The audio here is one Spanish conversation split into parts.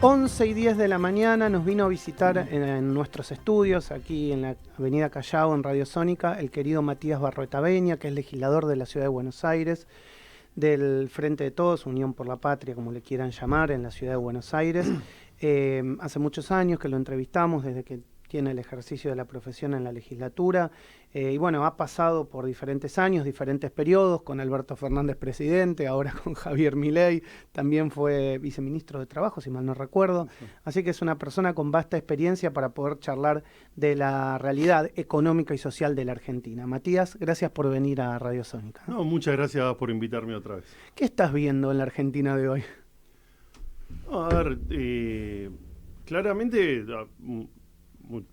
11:10 de la mañana nos vino a visitar en nuestros estudios, aquí en la Avenida Callao, en Radio Sónica, el querido Matías Barroetaveña, que es legislador de la Ciudad de Buenos Aires, del Frente de Todos, Unión por la Patria, como le quieran llamar, en la Ciudad de Buenos Aires. Hace muchos años que lo entrevistamos, desde que tiene el ejercicio de la profesión en la legislatura, y bueno, ha pasado por diferentes años, diferentes periodos, con Alberto Fernández presidente, ahora con Javier Milei, también fue viceministro de Trabajo, si mal no recuerdo, así que es una persona con vasta experiencia para poder charlar de la realidad económica y social de la Argentina. Matías, gracias por venir a Radio Sónica. No, muchas gracias por invitarme otra vez. ¿Qué estás viendo en la Argentina de hoy? A ver, claramente,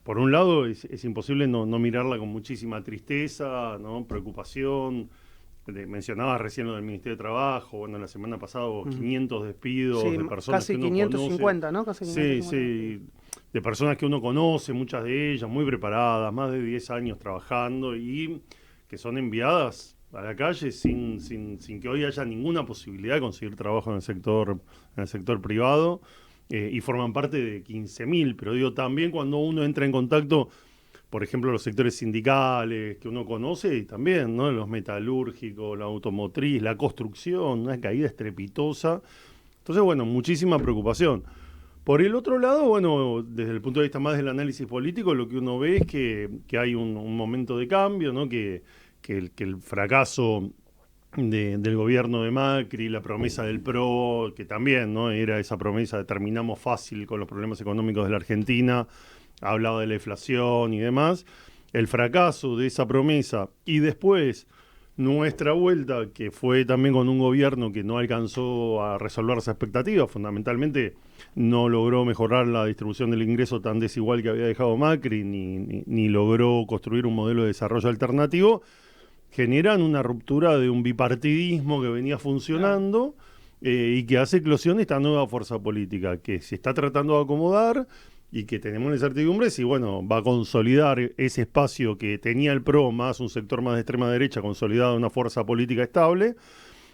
por un lado es imposible no mirarla con muchísima tristeza, ¿no? Preocupación. Mencionabas recién lo del Ministerio de Trabajo. Bueno, la semana pasada hubo 500 despidos de personas casi que uno 550, conoce. ¿no? Casi 550. Sí, de personas que uno conoce, muchas de ellas muy preparadas, más de 10 años trabajando y que son enviadas a la calle sin que hoy haya ninguna posibilidad de conseguir trabajo en el sector privado. Y forman parte de 15.000, pero digo, también cuando uno entra en contacto, por ejemplo, los sectores sindicales que uno conoce, y también, ¿no? Los metalúrgicos, la automotriz, la construcción, una caída estrepitosa. Entonces, bueno, muchísima preocupación. Por el otro lado, bueno, desde el punto de vista más del análisis político, lo que uno ve es que hay un momento de cambio, ¿no? Que el fracaso del gobierno de Macri, la promesa del PRO, que también, ¿no? Era esa promesa de terminamos fácil con los problemas económicos de la Argentina, hablaba de la inflación y demás, el fracaso de esa promesa y después nuestra vuelta, que fue también con un gobierno que no alcanzó a resolver esa expectativa, fundamentalmente no logró mejorar la distribución del ingreso tan desigual que había dejado Macri, ni logró construir un modelo de desarrollo alternativo, generan una ruptura de un bipartidismo que venía funcionando y que hace eclosión esta nueva fuerza política que se está tratando de acomodar y que tenemos la incertidumbre si, bueno, va a consolidar ese espacio que tenía el PRO, más un sector más de extrema derecha, consolidado una fuerza política estable.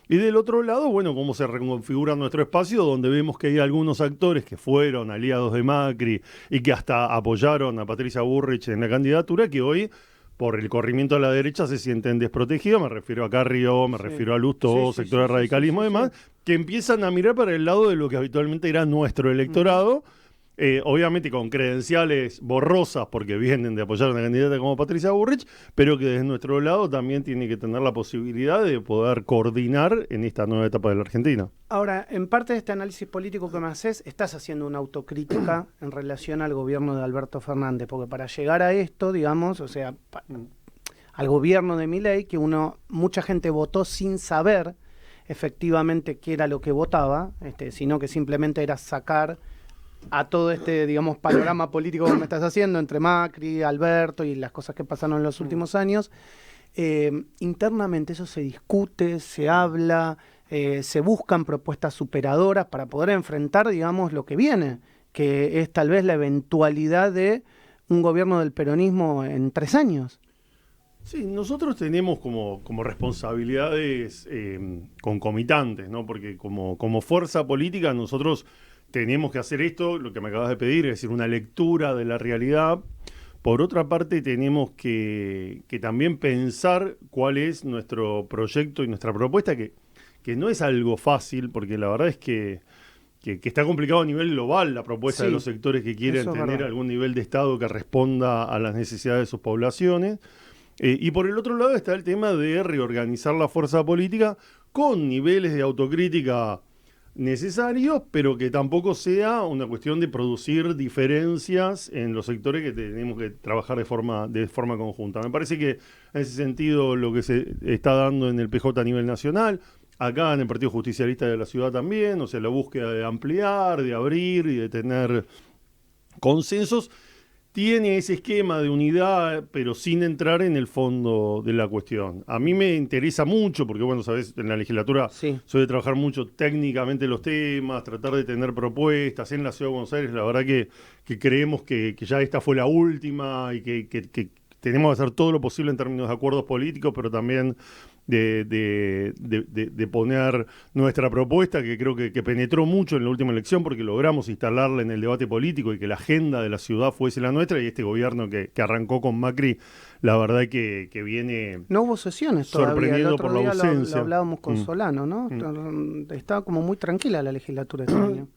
Y del otro lado, bueno, cómo se reconfigura nuestro espacio, donde vemos que hay algunos actores que fueron aliados de Macri y que hasta apoyaron a Patricia Bullrich en la candidatura, que hoy, por el corrimiento a la derecha, se sienten desprotegidos. Me refiero a Carrió, me refiero a Lustó, sectores de radicalismo y demás, que empiezan a mirar para el lado de lo que habitualmente era nuestro electorado, obviamente con credenciales borrosas porque vienen de apoyar a una candidata como Patricia Bullrich, pero que desde nuestro lado también tiene que tener la posibilidad de poder coordinar en esta nueva etapa de la Argentina. Ahora, en parte de este análisis político que me haces, estás haciendo una autocrítica en relación al gobierno de Alberto Fernández, porque para llegar a esto, digamos, o sea, al gobierno de Milei, que mucha gente votó sin saber efectivamente qué era lo que votaba, sino que simplemente era sacar a todo este, digamos, panorama político que me estás haciendo entre Macri, Alberto y las cosas que pasaron en los últimos años. Internamente eso se discute, se habla, se buscan propuestas superadoras para poder enfrentar, digamos, lo que viene, que es tal vez la eventualidad de un gobierno del peronismo en 3 años. Sí, nosotros tenemos como responsabilidades concomitantes, ¿no? Porque como fuerza política nosotros tenemos que hacer esto, lo que me acabas de pedir, es decir, una lectura de la realidad. Por otra parte, tenemos que también pensar cuál es nuestro proyecto y nuestra propuesta, que no es algo fácil, porque la verdad es que está complicado a nivel global la propuesta de los sectores que quieren tener algún nivel de Estado que responda a las necesidades de sus poblaciones. Y por el otro lado está el tema de reorganizar la fuerza política con niveles de autocrítica necesarios, pero que tampoco sea una cuestión de producir diferencias en los sectores que tenemos que trabajar de forma conjunta. Me parece que en ese sentido lo que se está dando en el PJ a nivel nacional, acá en el Partido Justicialista de la Ciudad también, o sea, la búsqueda de ampliar, de abrir y de tener consensos, tiene ese esquema de unidad, pero sin entrar en el fondo de la cuestión. A mí me interesa mucho, porque bueno, sabes, en la legislatura soy de trabajar mucho técnicamente los temas, tratar de tener propuestas. En la Ciudad de Buenos Aires, la verdad que creemos que ya esta fue la última y que tenemos que hacer todo lo posible en términos de acuerdos políticos, pero también de poner nuestra propuesta, que creo que penetró mucho en la última elección porque logramos instalarla en el debate político y que la agenda de la ciudad fuese la nuestra, y este gobierno que arrancó con Macri, la verdad que viene no hubo sesiones todavía. sorprendido por la ausencia. Lo hablábamos con Solano, ¿no? Estaba como muy tranquila la legislatura este año.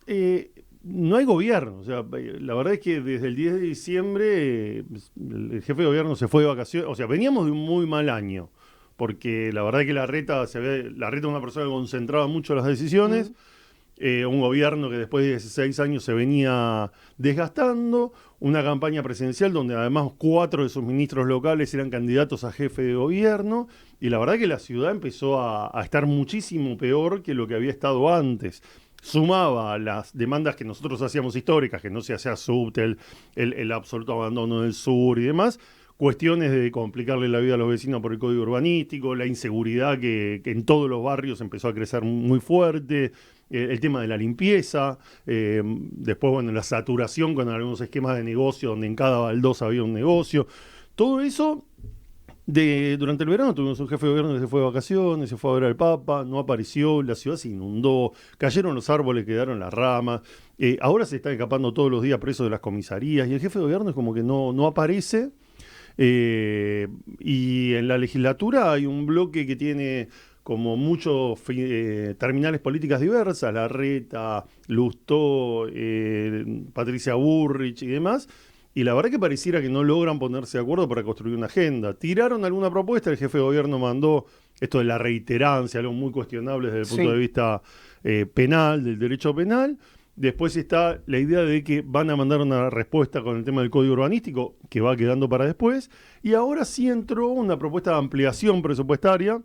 No hay gobierno, o sea, la verdad es que desde el 10 de diciembre el jefe de gobierno se fue de vacaciones, o sea, veníamos de un muy mal año, porque la verdad es que Larreta es una persona que concentraba mucho las decisiones, un gobierno que después de 16 años se venía desgastando, una campaña presidencial donde además 4 de sus ministros locales eran candidatos a jefe de gobierno, y la verdad que la ciudad empezó a estar muchísimo peor que lo que había estado antes. Sumaba a las demandas que nosotros hacíamos históricas, que no se hacía subte, el absoluto abandono del sur y demás, cuestiones de complicarle la vida a los vecinos por el código urbanístico, la inseguridad que en todos los barrios empezó a crecer muy fuerte, el tema de la limpieza, después, bueno, la saturación con algunos esquemas de negocio donde en cada baldosa había un negocio. Todo eso, durante el verano tuvimos un jefe de gobierno que se fue de vacaciones, se fue a ver al Papa, no apareció, la ciudad se inundó, cayeron los árboles, quedaron las ramas, ahora se están escapando todos los días presos de las comisarías y el jefe de gobierno es como que no aparece. Y en la legislatura hay un bloque que tiene como muchos terminales políticas diversas, Larreta, Lustó, Patricia Burrich y demás, y la verdad que pareciera que no logran ponerse de acuerdo para construir una agenda. Tiraron alguna propuesta, el jefe de gobierno mandó esto de la reiterancia, algo muy cuestionable desde el punto de vista penal, del derecho penal. Después está la idea de que van a mandar una respuesta con el tema del código urbanístico, que va quedando para después. Y ahora sí entró una propuesta de ampliación presupuestaria,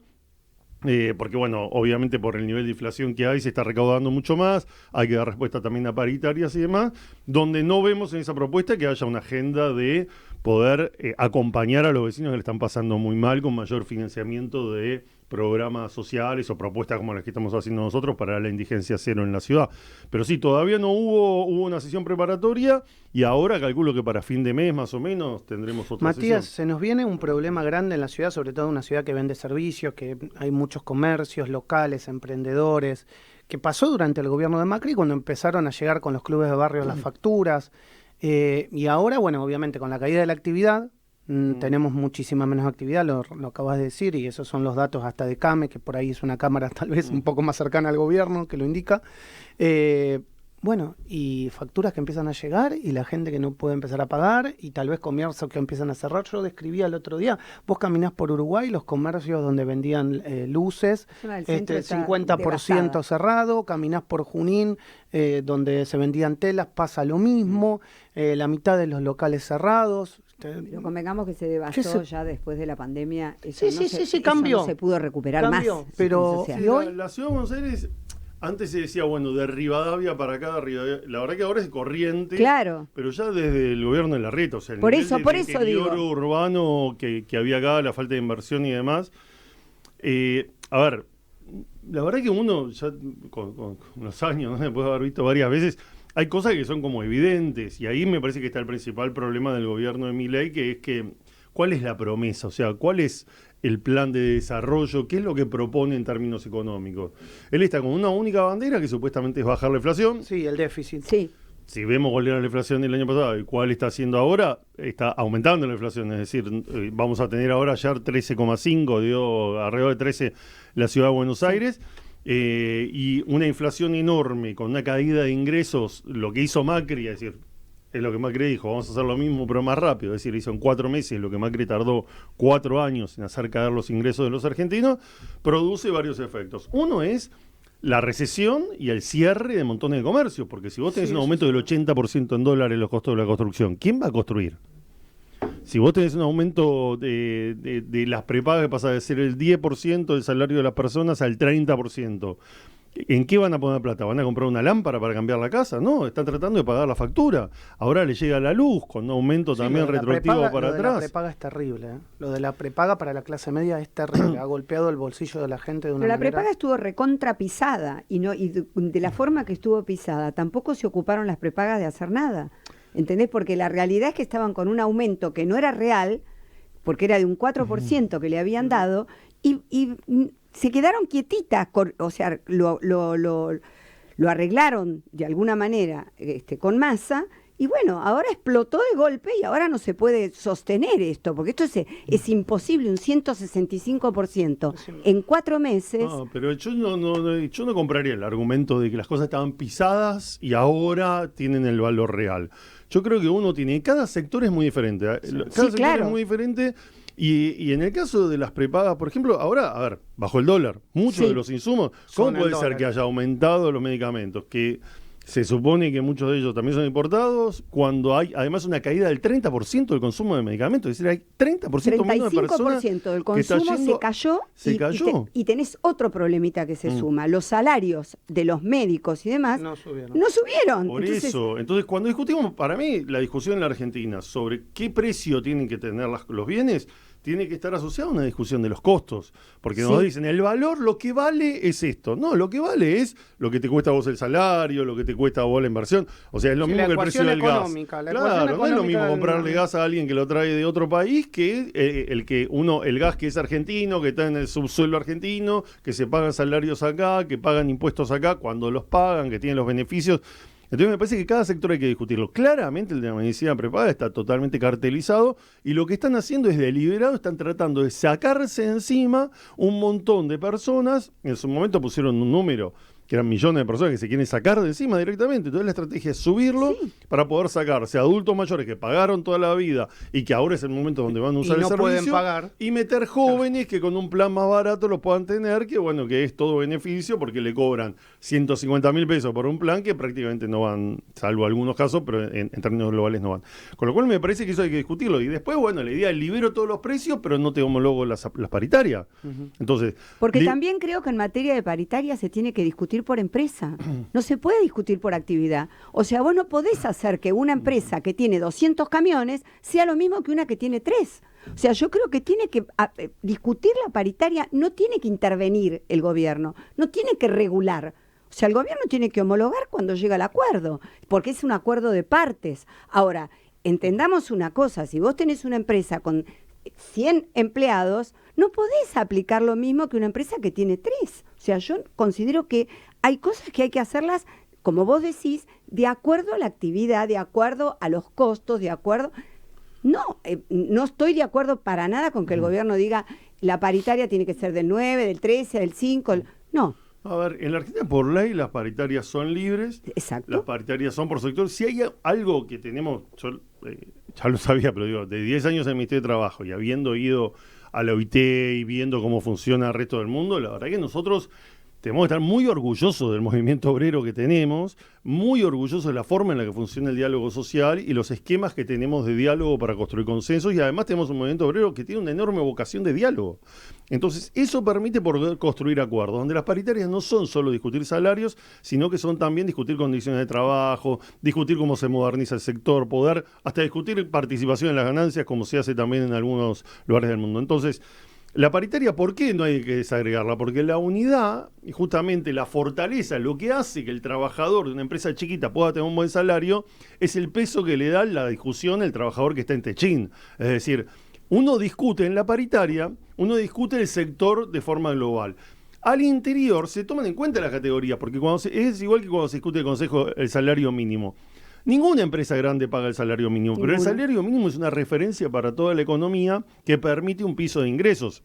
porque bueno, obviamente por el nivel de inflación que hay se está recaudando mucho más, hay que dar respuesta también a paritarias y demás, donde no vemos en esa propuesta que haya una agenda de poder acompañar a los vecinos que le están pasando muy mal con mayor financiamiento de programas sociales o propuestas como las que estamos haciendo nosotros para la indigencia cero en la ciudad. Pero sí, todavía no hubo una sesión preparatoria y ahora calculo que para fin de mes más o menos tendremos otra sesión. Matías, se nos viene un problema grande en la ciudad, sobre todo una ciudad que vende servicios, que hay muchos comercios locales, emprendedores, que pasó durante el gobierno de Macri cuando empezaron a llegar con los clubes de barrio las facturas, y ahora, bueno, obviamente con la caída de la actividad, tenemos muchísima menos actividad, lo acabas de decir, y esos son los datos hasta de CAME, que por ahí es una cámara tal vez un poco más cercana al gobierno que lo indica. Bueno, y facturas que empiezan a llegar y la gente que no puede empezar a pagar y tal vez comercios que empiezan a cerrar. Yo describía el otro día, vos caminás por Uruguay, los comercios donde vendían luces, 50% cerrado, caminás por Junín, donde se vendían telas, pasa lo mismo, la mitad de los locales cerrados. Pero convengamos que se devastó ya después de la pandemia, eso cambió. No se pudo recuperar más. Pero sí, la Ciudad de Buenos Aires... Antes se decía, bueno, de Rivadavia para acá, la verdad que ahora es Corrientes, claro, pero ya desde el gobierno de Larreta, o sea, el por nivel eso del digo. interior urbano que había acá, la falta de inversión y demás. A ver, la verdad que uno ya con los años, ¿no? Después de haber visto varias veces, hay cosas que son como evidentes, y ahí me parece que está el principal problema del gobierno de Milei, que es que, ¿cuál es la promesa? O sea, ¿cuál es el plan de desarrollo? ¿Qué es lo que propone en términos económicos? Él está con una única bandera que supuestamente es bajar la inflación. Sí, el déficit. Sí. Si vemos cuál era la inflación del año pasado y cuál está haciendo ahora, está aumentando la inflación. Es decir, vamos a tener ahora ya 13,5, dio alrededor de 13 la ciudad de Buenos Aires. Y una inflación enorme con una caída de ingresos, lo que hizo Macri, es decir, es lo que Macri dijo, vamos a hacer lo mismo pero más rápido, es decir, hizo en 4 meses lo que Macri tardó 4 años en hacer caer los ingresos de los argentinos, produce varios efectos. Uno es la recesión y el cierre de montones de comercios, porque si vos tenés un aumento del 80% en dólares en los costos de la construcción, ¿quién va a construir? Si vos tenés un aumento de las prepagas que pasa de ser el 10% del salario de las personas al 30%, ¿en qué van a poner plata? ¿Van a comprar una lámpara para cambiar la casa? No, están tratando de pagar la factura. Ahora le llega la luz con un aumento también retroactivo para atrás. Lo de la prepaga es terrible, ¿eh? Lo de la prepaga para la clase media es terrible. Ha golpeado el bolsillo de la gente de una manera... Pero la prepaga estuvo recontra pisada y de la forma que estuvo pisada tampoco se ocuparon las prepagas de hacer nada. ¿Entendés? Porque la realidad es que estaban con un aumento que no era real, porque era de un 4% que le habían dado, y se quedaron quietitas, o sea, lo arreglaron de alguna manera con Massa. Y bueno, ahora explotó de golpe y ahora no se puede sostener esto, porque esto es imposible, un 165% en 4 meses. No, pero yo no compraría el argumento de que las cosas estaban pisadas y ahora tienen el valor real. Yo creo que uno tiene, cada sector es muy diferente. Cada sector claro. es muy diferente. Y en el caso de las prepagas, por ejemplo, ahora, a ver, bajo el dólar, muchos de los insumos, ¿cómo puede ser que haya aumentado los medicamentos? Que se supone que muchos de ellos también son importados, cuando hay además una caída del 30% del consumo de medicamentos. Es decir, hay 30% menos de personas. 35% del consumo se cayó. Y tenés otro problemita que se suma. Los salarios de los médicos y demás no subieron. Por eso. Entonces, cuando discutimos, para mí, la discusión en la Argentina sobre qué precio tienen que tener los bienes, tiene que estar asociada a una discusión de los costos, porque nos dicen, el valor, lo que vale es esto. No, lo que vale es lo que te cuesta a vos el salario, lo que te cuesta a vos la inversión. O sea, es lo mismo que el precio del gas. Claro, no es lo mismo comprarle gas a alguien que lo trae de otro país que el gas que es argentino, que está en el subsuelo argentino, que se pagan salarios acá, que pagan impuestos acá, cuando los pagan, que tienen los beneficios. Entonces me parece que cada sector hay que discutirlo. Claramente el de la medicina prepaga está totalmente cartelizado y lo que están haciendo es deliberado, están tratando de sacarse encima un montón de personas. En su momento pusieron un número que eran millones de personas que se quieren sacar de encima directamente. Entonces la estrategia es subirlo para poder sacarse a adultos mayores que pagaron toda la vida y que ahora es el momento donde van a usar el servicio pueden pagar. Y meter jóvenes que con un plan más barato lo puedan tener, que bueno, que es todo beneficio porque le cobran 150.000 pesos por un plan que prácticamente no van, salvo algunos casos, pero en términos globales no van. Con lo cual me parece que eso hay que discutirlo. Y después, bueno, la idea es libero todos los precios, pero no te homologo las paritarias. Entonces, porque también creo que en materia de paritaria se tiene que discutir por empresa. No se puede discutir por actividad. O sea, vos no podés hacer que una empresa que tiene 200 camiones sea lo mismo que una que tiene 3. O sea, yo creo que tiene que discutir la paritaria, no tiene que intervenir el gobierno, no tiene que regular. O sea, el gobierno tiene que homologar cuando llega al acuerdo, porque es un acuerdo de partes. Ahora, entendamos una cosa, si vos tenés una empresa con 100 empleados, no podés aplicar lo mismo que una empresa que tiene 3. O sea, yo considero que hay cosas que hay que hacerlas, como vos decís, de acuerdo a la actividad, de acuerdo a los costos, de acuerdo... No estoy de acuerdo para nada con que el gobierno diga la paritaria tiene que ser del 9, del 13, del 5, no. A ver, en la Argentina por ley las paritarias son libres. Exacto. Las paritarias son por sector. Si hay algo que tenemos, yo ya lo sabía, pero digo, de 10 años en el Ministerio de Trabajo y habiendo ido a la OIT y viendo cómo funciona el resto del mundo, la verdad que nosotros tenemos que estar muy orgullosos del movimiento obrero que tenemos, muy orgullosos de la forma en la que funciona el diálogo social y los esquemas que tenemos de diálogo para construir consensos, y además tenemos un movimiento obrero que tiene una enorme vocación de diálogo. Entonces, eso permite poder construir acuerdos, donde las paritarias no son solo discutir salarios, sino que son también discutir condiciones de trabajo, discutir cómo se moderniza el sector, poder hasta discutir participación en las ganancias, como se hace también en algunos lugares del mundo. Entonces, la paritaria, ¿por qué no hay que desagregarla? Porque la unidad, y justamente la fortaleza, lo que hace que el trabajador de una empresa chiquita pueda tener un buen salario, es el peso que le da la discusión el trabajador que está en Techín. Es decir, uno discute en la paritaria, uno discute el sector de forma global. Al interior se toman en cuenta las categorías, porque es igual que cuando se discute el salario mínimo. Ninguna empresa grande paga el salario mínimo, pero el salario mínimo es una referencia para toda la economía que permite un piso de ingresos.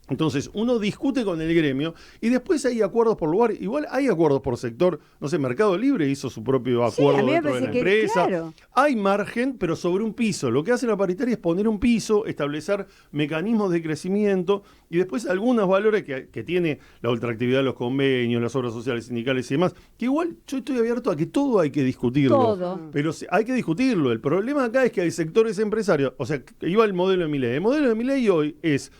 Entonces, uno discute con el gremio y después hay acuerdos por lugar. Igual hay acuerdos por sector. No sé, Mercado Libre hizo su propio acuerdo dentro de la empresa. Claro. Hay margen, pero sobre un piso. Lo que hace la paritaria es poner un piso, establecer mecanismos de crecimiento y después algunos valores que tiene la ultraactividad de los convenios, las obras sociales, sindicales y demás. Que igual yo estoy abierto a que todo hay que discutirlo. Todo. Pero hay que discutirlo. El problema acá es que hay sectores empresarios. O sea, iba el modelo de Milei. El modelo de Milei hoy es: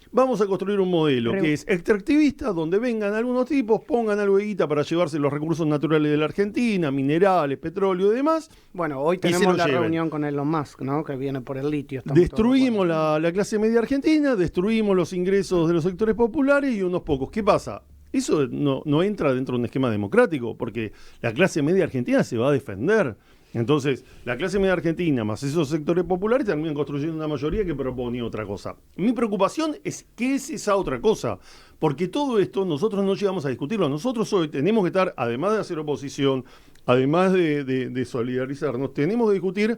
vamos a construir un modelo que es extractivista, donde vengan algunos tipos, pongan algo de guita para llevarse los recursos naturales de la Argentina, minerales, petróleo y demás. Bueno, hoy tenemos la reunión con Elon Musk, ¿no? Que viene por el litio. Destruimos la clase media argentina, destruimos los ingresos de los sectores populares y unos pocos. ¿Qué pasa? Eso no entra dentro de un esquema democrático, porque la clase media argentina se va a defender. Entonces, la clase media argentina más esos sectores populares terminan construyendo una mayoría que proponía otra cosa. Mi preocupación es qué es esa otra cosa, porque todo esto nosotros no llegamos a discutirlo. Nosotros hoy tenemos que estar, además de hacer oposición, además de solidarizarnos, tenemos que discutir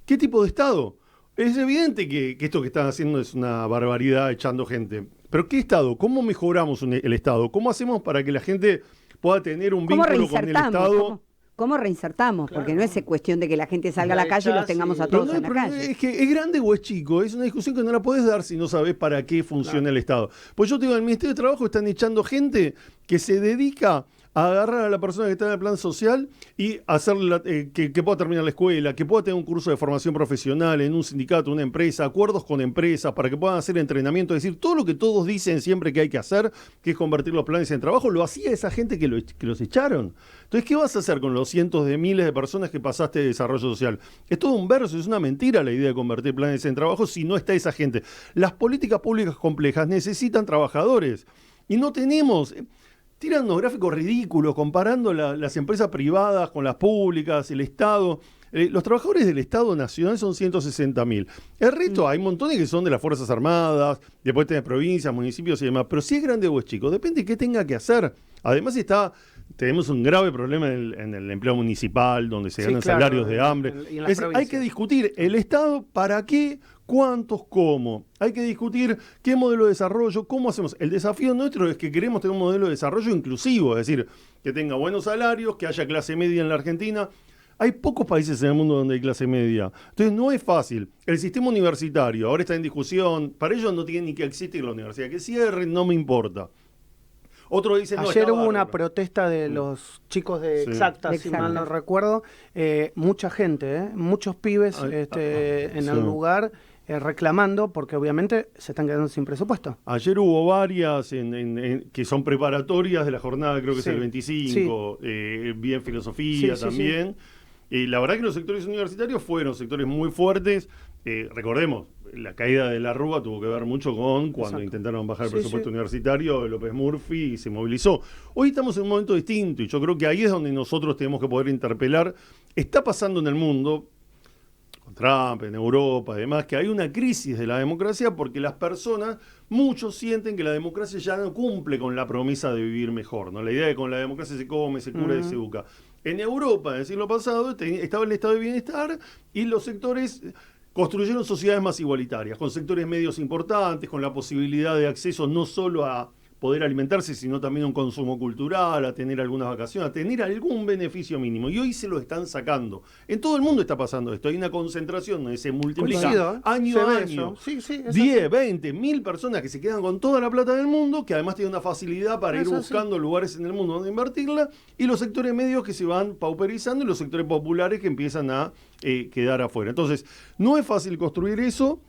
qué tipo de Estado. Es evidente que esto que están haciendo es una barbaridad echando gente. Pero ¿qué Estado? ¿Cómo mejoramos el Estado? ¿Cómo hacemos para que la gente pueda tener un vínculo con el Estado? ¿Cómo reinsertamos? Claro. Porque no es cuestión de que la gente salga a la calle y los tengamos a todos en la calle. Es que es grande o es chico, es una discusión que no la podés dar si no sabés para qué funciona el Estado. Pues yo te digo, en el Ministerio de Trabajo están echando gente que se dedica a agarrar a la persona que está en el plan social y hacerla que pueda terminar la escuela, que pueda tener un curso de formación profesional en un sindicato, una empresa, acuerdos con empresas para que puedan hacer entrenamiento, es decir, todo lo que todos dicen siempre que hay que hacer, que es convertir los planes en trabajo, lo hacía esa gente que los echaron. Entonces, ¿qué vas a hacer con los cientos de miles de personas que pasaste de desarrollo social? Es todo un verso, es una mentira la idea de convertir planes en trabajo si no está esa gente. Las políticas públicas complejas necesitan trabajadores y no tenemos... Tiran unos gráficos ridículos comparando las empresas privadas con las públicas, el Estado. Los trabajadores del Estado Nacional son 160.000. El resto, hay montones que son de las Fuerzas Armadas, después tenés provincias, municipios y demás. Pero si es grande o es chico, depende de qué tenga que hacer. Además tenemos un grave problema en el empleo municipal, donde se ganan salarios de hambre. Hay que discutir el Estado para qué, cuántos, cómo. Hay que discutir qué modelo de desarrollo, cómo hacemos. El desafío nuestro es que queremos tener un modelo de desarrollo inclusivo, es decir, que tenga buenos salarios, que haya clase media en la Argentina. Hay pocos países en el mundo donde hay clase media. Entonces no es fácil. El sistema universitario ahora está en discusión. Para ellos no tiene ni que existir la universidad. Que cierren, no me importa. Otro dice, no, ayer hubo una protesta de los chicos de Exacta, si mal no recuerdo. Mucha gente, muchos pibes en el lugar reclamando, porque obviamente se están quedando sin presupuesto. Ayer hubo varias que son preparatorias de la jornada, creo que es el 25, vi en filosofía también. Y la verdad que los sectores universitarios fueron sectores muy fuertes. Recordemos, la caída de la Rúa tuvo que ver mucho con cuando intentaron bajar el presupuesto universitario, López Murphy se movilizó. Hoy estamos en un momento distinto y yo creo que ahí es donde nosotros tenemos que poder interpelar. Está pasando en el mundo, con Trump, en Europa y demás, que hay una crisis de la democracia porque las personas, muchos sienten que la democracia ya no cumple con la promesa de vivir mejor, ¿no? La idea de que con la democracia se come, se cura y se educa. En Europa, en el siglo pasado, estaba el estado de bienestar y los sectores construyeron sociedades más igualitarias, con sectores medios importantes, con la posibilidad de acceso no solo a poder alimentarse, sino también a un consumo cultural, a tener algunas vacaciones, a tener algún beneficio mínimo. Y hoy se lo están sacando. En todo el mundo está pasando esto. Hay una concentración donde se multiplica año a año. 10, 20, 1000 personas que se quedan con toda la plata del mundo, que además tienen una facilidad para ir buscando lugares en el mundo donde invertirla, y los sectores medios que se van pauperizando y los sectores populares que empiezan a quedar afuera. Entonces, no es fácil construir eso.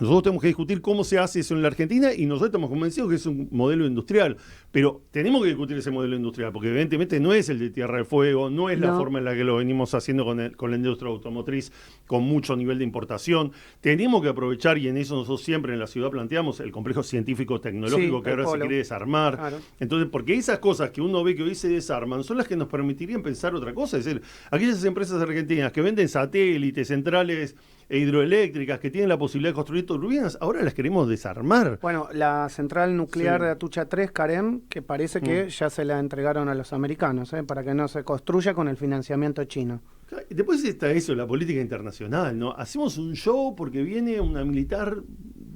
Nosotros tenemos que discutir cómo se hace eso en la Argentina y nosotros estamos convencidos que es un modelo industrial. Pero tenemos que discutir ese modelo industrial porque evidentemente no es el de Tierra del Fuego, no es la forma en la que lo venimos haciendo con la industria automotriz, con mucho nivel de importación. Tenemos que aprovechar, y en eso nosotros siempre en la ciudad planteamos, el complejo científico-tecnológico que ahora se quiere desarmar. Claro. Entonces, porque esas cosas que uno ve que hoy se desarman son las que nos permitirían pensar otra cosa. Es decir, aquellas empresas argentinas que venden satélites, centrales hidroeléctricas, que tienen la posibilidad de construir turbinas, ahora las queremos desarmar. Bueno, la central nuclear de Atucha 3, Carem, que parece que ya se la entregaron a los americanos, para que no se construya con el financiamiento chino. Después está eso, la política internacional, ¿no? Hacemos un show porque viene una militar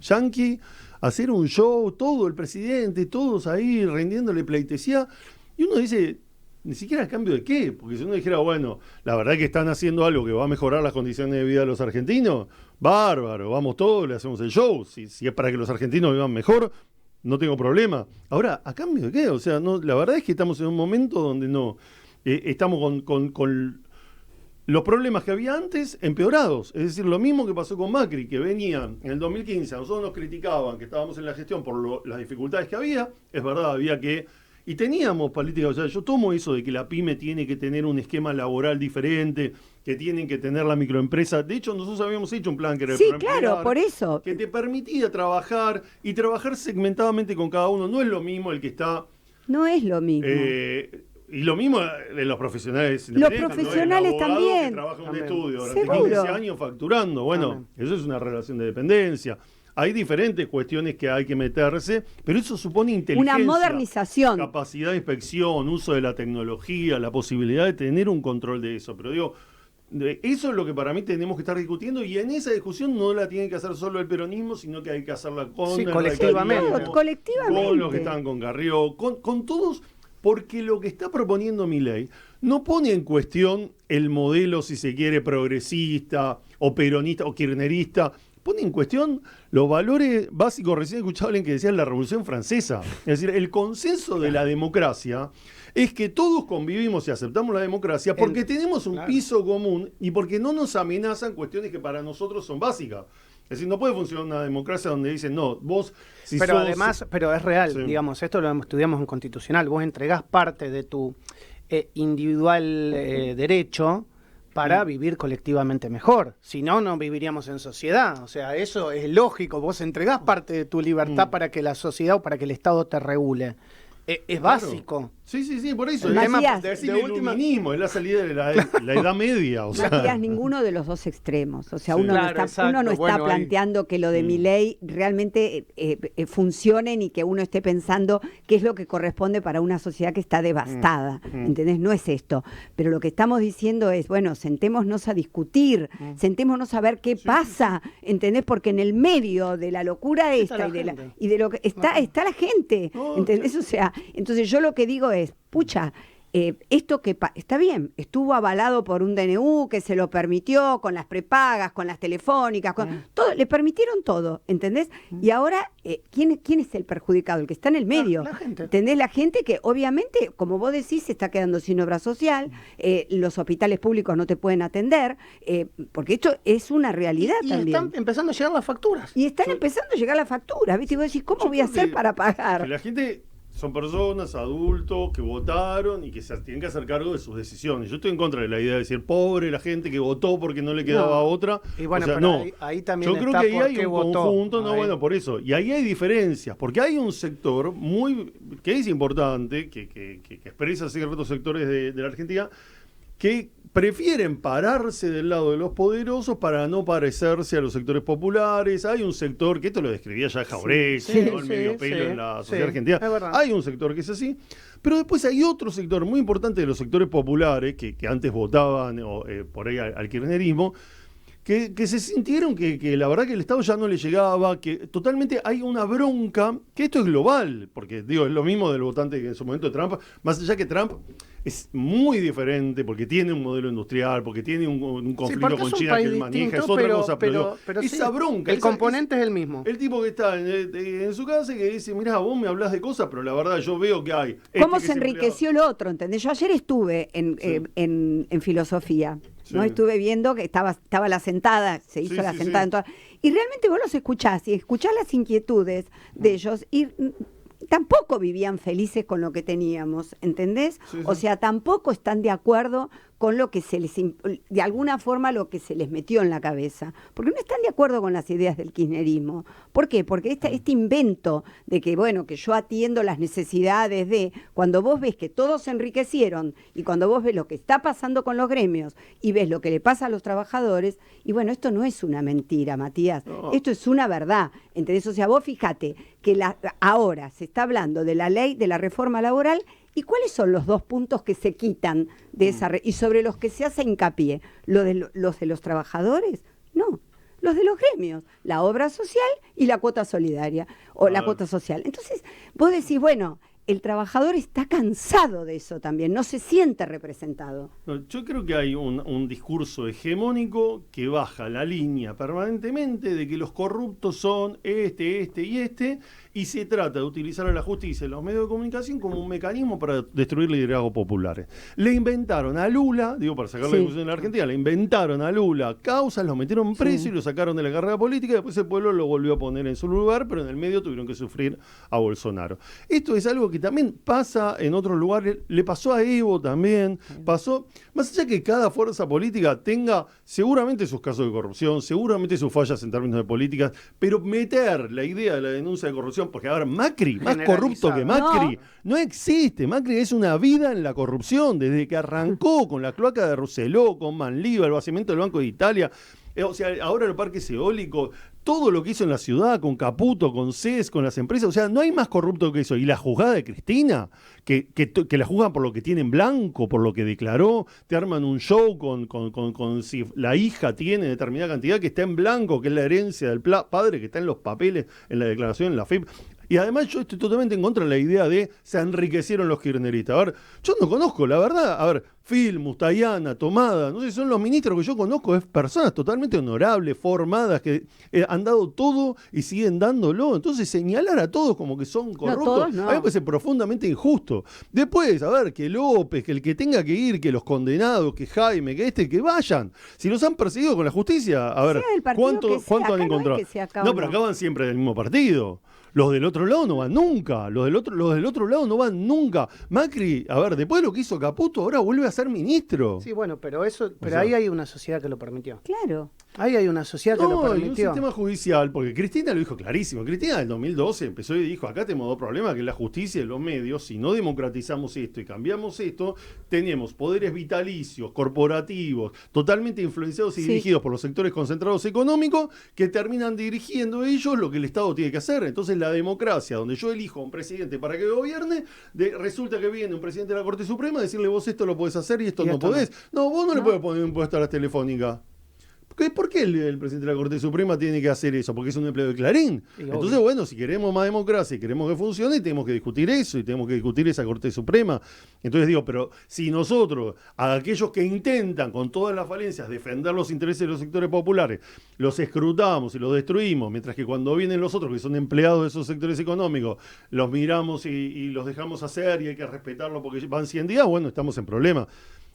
yanqui a hacer un show, todo el presidente, todos ahí rindiéndole pleitesía, y uno dice, ni siquiera a cambio de qué, porque si uno dijera, bueno, la verdad que están haciendo algo que va a mejorar las condiciones de vida de los argentinos, bárbaro, vamos todos, le hacemos el show, si es para que los argentinos vivan mejor, no tengo problema. Ahora, ¿a cambio de qué? O sea, no, la verdad es que estamos en un momento donde no, estamos con los problemas que había antes empeorados, es decir, lo mismo que pasó con Macri, que venían en el 2015, a nosotros nos criticaban que estábamos en la gestión por las dificultades que había, es verdad, había que... Y teníamos políticas, o sea, yo tomo eso de que la pyme tiene que tener un esquema laboral diferente, que tienen que tener la microempresa. De hecho, nosotros habíamos hecho un plan que era el plan Pilar, por eso. Que te permitía trabajar y trabajar segmentadamente con cada uno. No es lo mismo el que está... No es lo mismo. Y lo mismo de los profesionales Los independientes, profesionales ¿no? El abogado también. que trabaja en un También. estudio durante Seguro. 15 años facturando. Bueno, También. eso es una relación de dependencia. Hay diferentes cuestiones que hay que meterse, pero eso supone inteligencia. Una modernización. Capacidad de inspección, uso de la tecnología, la posibilidad de tener un control de eso. Pero digo, eso es lo que para mí tenemos que estar discutiendo, y en esa discusión no la tiene que hacer solo el peronismo, sino que hay que hacerla con Sí, el colectivamente. radicalismo, Colectivamente. con los que están con Carrió, con todos, porque lo que está proponiendo Milei no pone en cuestión el modelo, si se quiere, progresista o peronista o kirchnerista. Pone en cuestión los valores básicos. Recién escuchaba a alguien que decía la Revolución Francesa. Es decir, el consenso de la democracia es que todos convivimos y aceptamos la democracia porque tenemos un piso común y porque no nos amenazan cuestiones que para nosotros son básicas. Es decir, no puede funcionar una democracia donde dicen, no, vos si Pero sos... además, pero es real, Sí. digamos, esto lo estudiamos en Constitucional, vos entregás parte de tu individual derecho para vivir colectivamente mejor. Si no, no viviríamos en sociedad. O sea, eso es lógico. Vos entregás parte de tu libertad para que la sociedad o para que el Estado te regule. Es básico. Sí, por eso. El tema de decir de el última- iluminismo, es la salida de la Edad Media. O sea. Matías, ninguno de los dos extremos. O sea, Sí. uno, Claro, no está, uno no exacto. está Bueno, ahí- planteando que lo de Milei realmente funcione, ni que uno esté pensando qué es lo que corresponde para una sociedad que está devastada. ¿Entendés? No es esto. Pero lo que estamos diciendo es, bueno, sentémonos a discutir, sentémonos a ver qué pasa, ¿entendés? Porque en el medio de la locura Está esta la gente. y de lo que está la gente, No, ¿entendés? O sea, entonces yo lo que digo es, pucha, esto que está bien, estuvo avalado por un DNU que se lo permitió con las prepagas, con las telefónicas, con todo, le permitieron todo, ¿entendés? Y ahora, ¿quién es el perjudicado? El que está en el medio. La gente. ¿Entendés? La gente que obviamente, como vos decís, se está quedando sin obra social, los hospitales públicos no te pueden atender, porque esto es una realidad Y también. están empezando a llegar las facturas. Y están empezando a llegar las facturas, ¿viste? Y vos decís, ¿cómo Yo voy a creo hacer que- para pagar? Que la gente son personas, adultos, que votaron y que se tienen que hacer cargo de sus decisiones. Yo estoy en contra de la idea de decir, pobre la gente que votó porque no le quedaba No. otra. Y bueno, O sea, pero no. ahí también Yo creo está que ahí por hay qué un votó. conjunto, no, Ahí. bueno, por eso. Y ahí hay diferencias, porque hay un sector que es importante, que expresa ciertos sectores de la Argentina, que prefieren pararse del lado de los poderosos para no parecerse a los sectores populares. Hay un sector, que esto lo describía ya Jauregui, Sí, ¿no? El sí, medio pelo sí, en la sí, sociedad argentina. es verdad. Hay un sector que es así, pero después hay otro sector muy importante de los sectores populares, que antes votaban por ahí al kirchnerismo, que se sintieron que la verdad que el Estado ya no le llegaba, que totalmente hay una bronca, que esto es global, porque digo, es lo mismo del votante que en su momento de Trump, más allá que Trump es muy diferente, porque tiene un modelo industrial, porque tiene un conflicto porque con es un China que país él maneja, distinto, es otra cosa, pero, digo, pero esa sí, bronca, el esa- componente es el mismo. el tipo que está en su casa y que dice, mirá, vos me hablas de cosas, pero la verdad yo veo que hay. ¿Cómo que se es enriqueció el otro? ¿Entendés? Yo ayer estuve Sí. en filosofía, ¿no? Sí. Estuve viendo que estaba la sentada, se hizo Sí, la sí, sentada sí. en toda. Y realmente vos los escuchás y escuchás las inquietudes de ellos y tampoco vivían felices con lo que teníamos, ¿entendés? Sí, sí. O sea, tampoco están de acuerdo con lo que de alguna forma lo que se les metió en la cabeza, porque no están de acuerdo con las ideas del kirchnerismo. ¿Por qué? Porque este invento de que, bueno, que yo atiendo las necesidades cuando vos ves que todos se enriquecieron y cuando vos ves lo que está pasando con los gremios y ves lo que le pasa a los trabajadores, y bueno, esto no es una mentira, Matías, No. esto es una verdad, ¿entendés? O sea, vos fíjate que ahora se está hablando de la ley, de la reforma laboral. ¿Y cuáles son los dos puntos que se quitan de esa y sobre los que se hace hincapié? ¿Los de los trabajadores? No, los de los gremios, la obra social y la cuota solidaria o la Claro. cuota social. Entonces, vos decís, bueno, el trabajador está cansado de eso también, no se siente representado. No, yo creo que hay un discurso hegemónico que baja la línea permanentemente de que los corruptos son este y este, y se trata de utilizar a la justicia y los medios de comunicación como un mecanismo para destruir liderazgos populares. Le inventaron a Lula, digo para sacar la Sí. discusión en la Argentina, le inventaron a Lula causas, lo metieron preso Sí. y lo sacaron de la carrera política, y después el pueblo lo volvió a poner en su lugar, pero en el medio tuvieron que sufrir a Bolsonaro. Esto es algo que también pasa en otros lugares, le pasó a Evo también, pasó, más allá que cada fuerza política tenga seguramente sus casos de corrupción, seguramente sus fallas en términos de políticas, pero meter la idea de la denuncia de corrupción corrupción, porque ahora Macri, más corrupto que Macri, no existe. Macri es una vida en la corrupción, desde que arrancó con la cloaca de Rosselló, con Manlio, el vaciamiento del Banco de Italia, o sea, ahora los parques eólicos, todo lo que hizo en la ciudad, con Caputo, con CES, con las empresas, o sea, no hay más corrupto que eso. Y la juzgada de Cristina, que la juzgan por lo que tiene en blanco, por lo que declaró, te arman un show con si la hija tiene determinada cantidad que está en blanco, que es la herencia del padre, que está en los papeles, en la declaración, en la FIP. Y además yo estoy totalmente en contra de la idea de se enriquecieron los kirchneristas. A ver, yo no conozco, la verdad, a ver, Filmus, Tayana, Tomada, no sé, son los ministros que yo conozco, es personas totalmente honorables, formadas, que han dado todo y siguen dándolo. Entonces señalar a todos como que son corruptos, a mí me parece profundamente injusto. Después, a ver, que López, que el que tenga que ir, que los condenados, que Jaime, que vayan. Si los han perseguido con la justicia, a ver, ¿cuánto han encontrado? No, pero acaban siempre del mismo partido. Los del otro lado no van nunca. Los del otro lado no van nunca. Macri, a ver, después de lo que hizo Caputo, ahora vuelve a ser ministro. Sí, bueno, pero ahí hay una sociedad que lo permitió. Claro. Ahí hay una sociedad que lo permitió. Y un sistema judicial, porque Cristina lo dijo clarísimo. Cristina en el 2012 empezó y dijo, acá tenemos dos problemas, que es la justicia y los medios. Si no democratizamos esto y cambiamos esto, tenemos poderes vitalicios, corporativos, totalmente influenciados y dirigidos por los sectores concentrados económicos, que terminan dirigiendo ellos lo que el Estado tiene que hacer. Entonces la democracia, donde yo elijo a un presidente para que gobierne, resulta que viene un presidente de la Corte Suprema a decirle, vos esto lo podés hacer y esto no podés. No, vos no le podés poner un impuesto a las telefónicas. ¿Por qué el presidente de la Corte Suprema tiene que hacer eso? Porque es un empleo de Clarín. Entonces, bueno, si queremos más democracia y queremos que funcione, tenemos que discutir eso y tenemos que discutir esa Corte Suprema. Entonces digo, pero si nosotros, a aquellos que intentan con todas las falencias defender los intereses de los sectores populares, los escrutamos y los destruimos, mientras que cuando vienen los otros que son empleados de esos sectores económicos, los miramos y los dejamos hacer y hay que respetarlo porque van 100 días, bueno, estamos en problemas.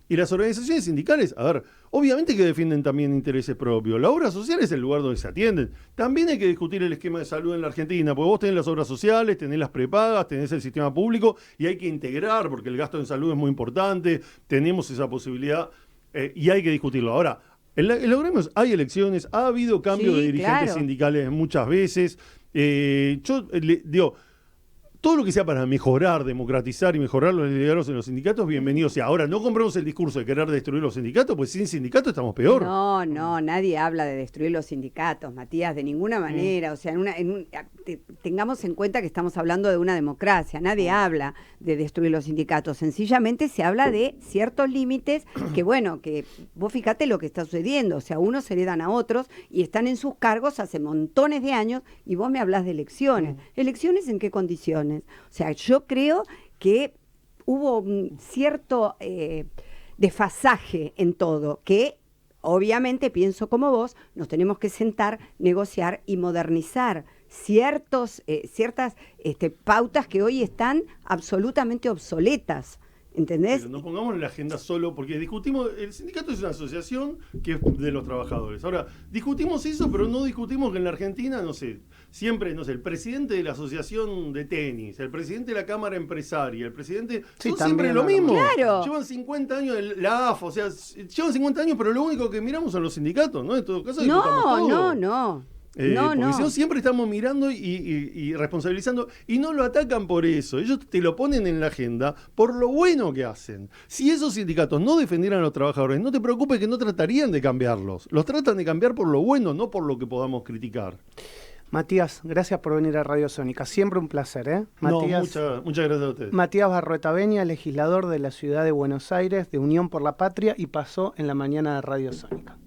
Y las organizaciones sindicales, a ver, obviamente que defienden también intereses propios. La obra social es el lugar donde se atienden. También hay que discutir el esquema de salud en la Argentina, porque vos tenés las obras sociales, tenés las prepagas, tenés el sistema público y hay que integrar, porque el gasto en salud es muy importante, tenemos esa posibilidad y hay que discutirlo. Ahora, en los gremios hay elecciones, ha habido cambio de dirigentes sindicales muchas veces. Yo digo, todo lo que sea para mejorar, democratizar y mejorar los liderazgos en los sindicatos, bienvenido sea. Ahora, no compremos el discurso de querer destruir los sindicatos, pues sin sindicatos estamos peor. No, nadie habla de destruir los sindicatos, Matías, de ninguna manera. O sea, tengamos en cuenta que estamos hablando de una democracia. Nadie habla de destruir los sindicatos. Sencillamente se habla de ciertos límites que, bueno, que vos fíjate lo que está sucediendo. O sea, unos se heredan a otros y están en sus cargos hace montones de años y vos me hablás de elecciones. ¿Elecciones en qué condiciones? O sea, yo creo que hubo un cierto desfasaje en todo, que obviamente pienso como vos, nos tenemos que sentar, negociar y modernizar ciertas pautas que hoy están absolutamente obsoletas. ¿Entendés? Pero no pongamos en la agenda solo, porque discutimos, el sindicato es una asociación que es de los trabajadores. Ahora, discutimos eso, pero no discutimos que en la Argentina, no sé, siempre, no sé, el presidente de la asociación de tenis, el presidente de la Cámara Empresaria, el presidente, son siempre lo mismo. Claro. Llevan 50 años la AFA, o sea, llevan 50 años, pero lo único que miramos son los sindicatos, ¿no? En todo caso, discutamos todo. No. Porque si no, siempre estamos mirando y responsabilizando y no lo atacan por eso. Ellos te lo ponen en la agenda por lo bueno que hacen. Si esos sindicatos no defendieran a los trabajadores, no te preocupes que no tratarían de cambiarlos. Los tratan de cambiar por lo bueno, no por lo que podamos criticar. Matías, gracias por venir a Radio Sónica. Siempre un placer, ¿eh? Matías, muchas gracias a ustedes. Matías Barroeta Benia, legislador de la ciudad de Buenos Aires, de Unión por la Patria, y pasó en la mañana de Radio Sónica.